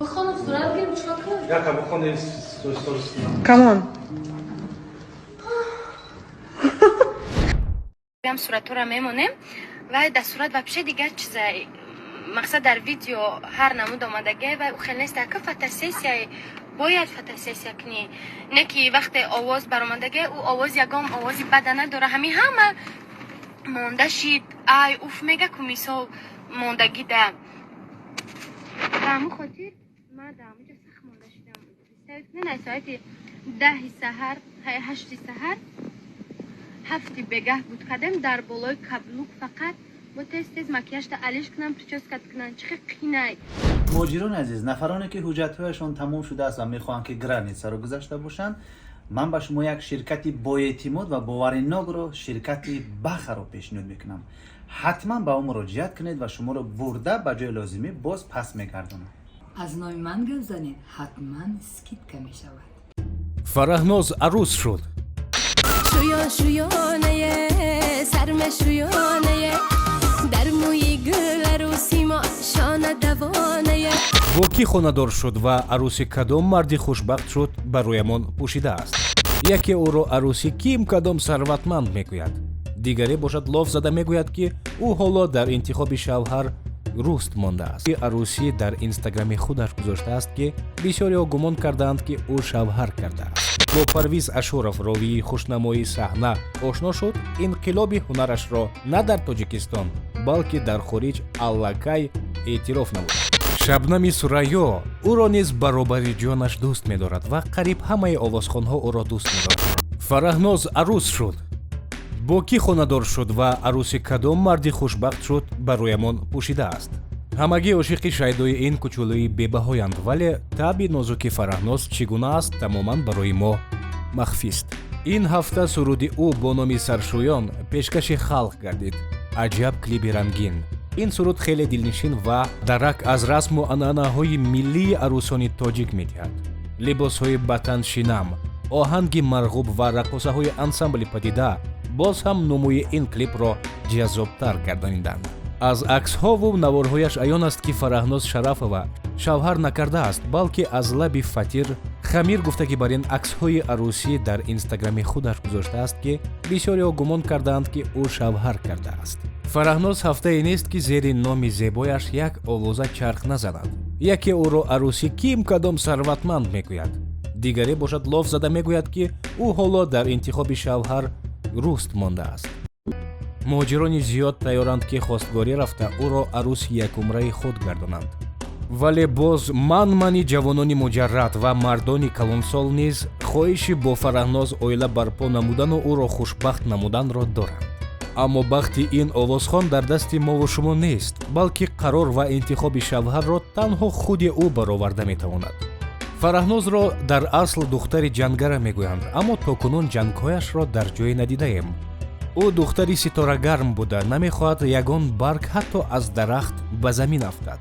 بخوانم سرعت گیرم چیکار کنم؟ Яка бухони сторисина. Come on. هم صورت را میمونیم و در صورت و پیش دیگه چیزای مقصد در ویدیو هر نمود آمدگی و او خیلی نیست که فوتوسسیای باید فوتوسسیا کنی نه که وقت آواز برآمدگی او آواز یگام آوازی بد نداره همه مونده شید ای اوف میگه کمیسا موندگی ده همون خاطر من در همونجا سخت مونده شدم نه ساعت 10 سحر 8 سحر هفتی بگه بود کدم در بالای کبلوک فقط با تست مکیاژ علیش کنم پرچسکت کنن چه قینای مهاجران عزیز، نفرانی که حجت‌هایشان تمام شده است و میخواهند که گرانیتسا را گذاشته باشند، من به شما یک شرکتی با اعتماد و باورناک رو شرکتی بخ را پیشنهاد میکنم. حتما به اون مراجعت کنید و شما رو برده به جای لازمی باز پس میگردونم. از نام من گپ زنید حتما اسکیدکه می شود. فرهناز عروس شد. شویان شویانه سرم شویانه در موی گل عروسی ما شانه دوانه با کی خانه‌دار شد و عروسی کدام مردی خوشبخت شد برایمان پوشیده است. یکی او را عروسی کیم کدام ثروتمند میگوید، دیگری باشد لاف زده میگوید که او حالا در انتخاب شوهر روست مانده است. عروسی در اینستاگرام خودش گذاشته است که بسیاری گمان کردند که او شوهر کرده است. با پرویز اشورов راوی خوشنمایی صحنه آشنا شد. انقلاب هنرش را نه در تاجیکستان بلکه در خارج allakay اعتراف نمود. شبنم سریا او را نیز برابری جانش دوست می‌دارد و قریب همه آوازخوان‌ها او را دوست می‌دارند. فرهناز عروس شد. با کی خانه‌دار شد و عروسی کدام مردی خوشبخت شد برایمان پوشیده است. همگی عاشق شیدای این کوچولوی بебаҳоянд ولی таби нозуки فرهناز چگونه است تماما برای ما مخفی است. این هفته سرودی او با نام سرشویان پیشکش خلق گردید. عجب کلیپی رنگین. این سرود خیلی دلنشین و درک از رسم و عنعنه‌های ملی عروسان تاجیک می‌دهد. لباس‌های بطن شینم، آهنگ مرغوب و رقاصه‌های انسامبل پدیده باز هم نموی این کلیپ را جذاب‌تر گردانیدند. از عکس‌ها و نوارهایش عیان است که فرهناز شرافова شوهر نکرده است بلکه از لب فطیر خمیر گفته که بر این عکس‌های عروسی در اینستاگرام خودش گذاشته است که بسیاری گمان کردند که او شوهر کرده است. فرهناز هفته نیست که زیر نام زیبایش یک آوازه چرخ نزند. یکی او را عروسی کیم کدام ثروتمند میگوید، دیگری باشد لاف زده میگوید که او حالا در انتخاب شوهر روست مانده است. مهاجران زیاد تیارند که خواستگاری رفته او را عروس یکمره خود گردانند. ولی باز мани ҷавонони муҷаррад ва мардони калонсол низ хоҳиши бо фарахноз оила барпо намудану ӯро хушбахт намуданро доранд. аммо бахти ин овозхон дар дасти мову шумо нест, балки қарор ва интихоби шавҳарро танҳо худи ӯ бароварда метавонад. фарахнозро дар асл духтари ҷангара мегӯянд, аммо то кунун ҷангҳояшро дар ҷое надидаем. ӯ духтари ситорагарм буда намехоҳад ягон барг ҳатто аз дарахт ба замин афтад.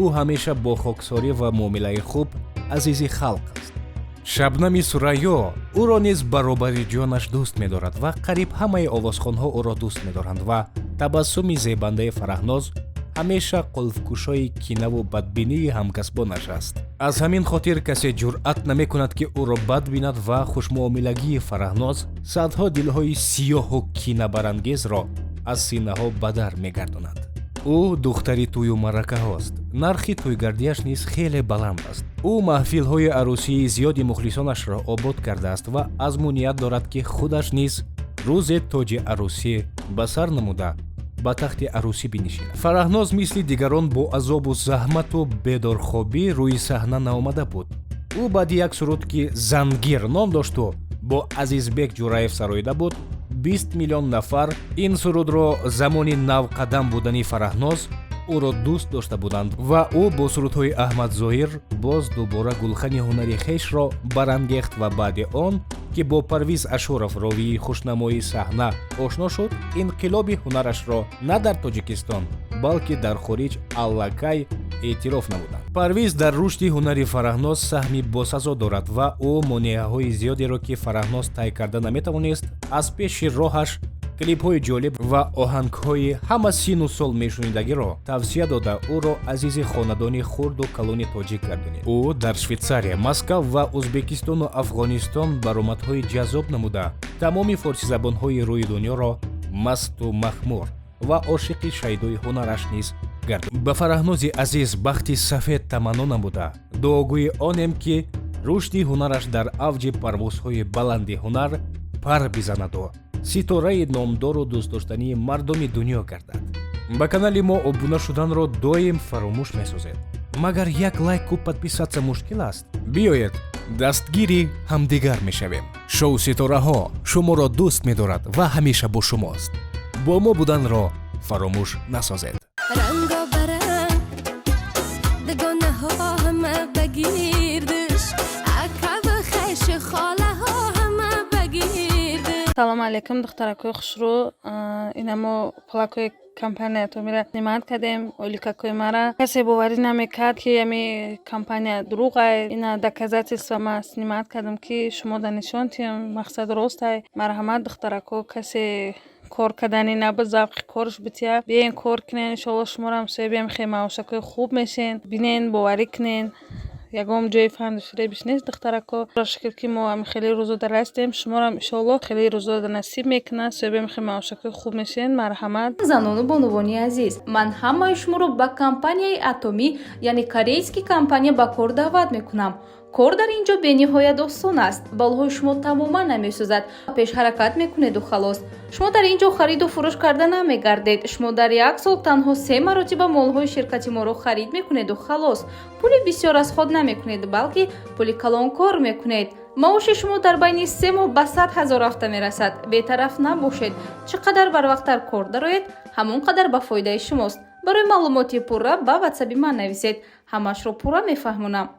ӯ ҳамеша бо хоксорӣ ва муомилаи хуб азизи халқ аст. шабнами сурайё ӯро низ баробари ҷонаш дӯст медорад ва қариб ҳамаи овозхонҳо ӯро дӯст медоранд ва табассуми зебандаи фарахноз ҳамеша қулфкушои кинаву бадбинии ҳамкасбонаш аст. аз ҳамин хотир касе ҷуръат намекунад ки ӯро бад бинад ва хушмуомилагии фарахноз садҳо дилҳои сиёҳу кинабарангезро аз синаҳо ба дар мегардонад. ӯ духтари тӯю маъракаҳост. нархи тӯйгардиаш низ хеле баланд аст. ӯ маҳфилҳои арӯсии зиёди мухлисонашро обод кардааст ва азму ният дорад ки худаш низ рӯзе тоҷи арӯсӣ ба сар намуда ба тахти арӯсӣ бинишинад. фарахноз мисли дигарон бо азобу заҳмату бедорхобӣ рӯи саҳна наомада буд. ӯ баъди як суруд ки зангир ном дошту бо азизбек ҷураев сароида буд 20 миллион нафар ин сурудро замони навқадам будани фарахноз ӯро дӯст дошта буданд ва ӯ бо сурудҳои аҳмад зоҳир боз дубора гулхани ҳунари хешро барангехт ва баъди он ки бо парвиз ашуров ровии хушнамои саҳна ошно шуд, инқилоби ҳунарашро на дар тоҷикистон балки дар хориҷ allakay эътироф намуданд. парвиз дар рушди ҳунари фарахноз саҳми босазо дорад ва ӯ монеаҳои зиёдеро ки фарахноз тай карда наметавонист аз пеши роҳаш клипҳои ҷолиб ва оҳангҳои ҳама сину сол мешунидагиро тавсия дода ӯро азизи хонадони хурду калони тоҷик гардонид. ӯ дар Швейтсария, Москав ва Ӯзбекистону Афғонистон баромадҳои ҷаззоб намуда тамоми форсизабонҳои рӯи дунёро масту махмур ва ошиқи шайдои ҳунараш низ гардонид. ба Фараҳнози азиз бахти сафед таманно намуда дуогӯи онем ки рушди ҳунараш дар авҷи парвозҳои баланди ҳунар пар бизанаду ситораи номдору дӯстдоштании мардуми дунё гардад. ба канали мо обуна шуданро доим фаромӯш месозед. магар як лайку подписатся мушкил аст? биёед дастгири ҳамдигар мешавем. шоу ситораҳо шуморо дӯст медорад ва ҳамеша бо шумост. бо мо буданро фаромӯш насозед. رنگا برنگ دگانه ها همه بگیردش عقب خش خاله ها همه بگیردش. سلام علیکم دخترکوی خوشرو. اینمو پلاکوی компания то мира снимат кардем оликакои мара касе боварӣ намекард ки ями компания дурӯғ ай ина доказательства ма снимат кардам ки шумо да нишон тием мақсад рост ай марҳамат духтарако касе кор кардани на ба завқи корш бития биен кор кинен иншоалло шуморо ҳамсоя бием хемаошакои хуб мешен бинен боварӣ кинен ягон ҷои фанду фиребиш нест духтарако шакр ки мо ами хеле рӯзода растем шуморо иншоалло хеле рӯзода насиб мекунад соябем хемаошакои хуб мешен марҳамат. занону бонувони азиз ман ҳамаи шуморо ба компанияи атомӣ яъне корейски компания ба кор даъват мекунам. кор дар ин ҷо бениҳоят осон аст. болҳои шумо тамоман намесӯзад. пешҳаракат мекунеду халос. шумо дар ин ҷо хариду фурӯш карда намегардед. шумо дар як сол танҳо 3 маротиба молҳои ширкати моро харид мекунеду халос. пули бисёр расход намекунед, балки пули калон кор мекунед. маоши шумо дар байни 3 моҳ ба 100 000 афта мерасад. бетараф набошед. чӣ қадар барвақттар кор дароед, ҳамон қадар ба фоидаи шумост. барои маълумоти пурра ба ватсаби ман нависед. ҳамашро пурра мефаҳмонам.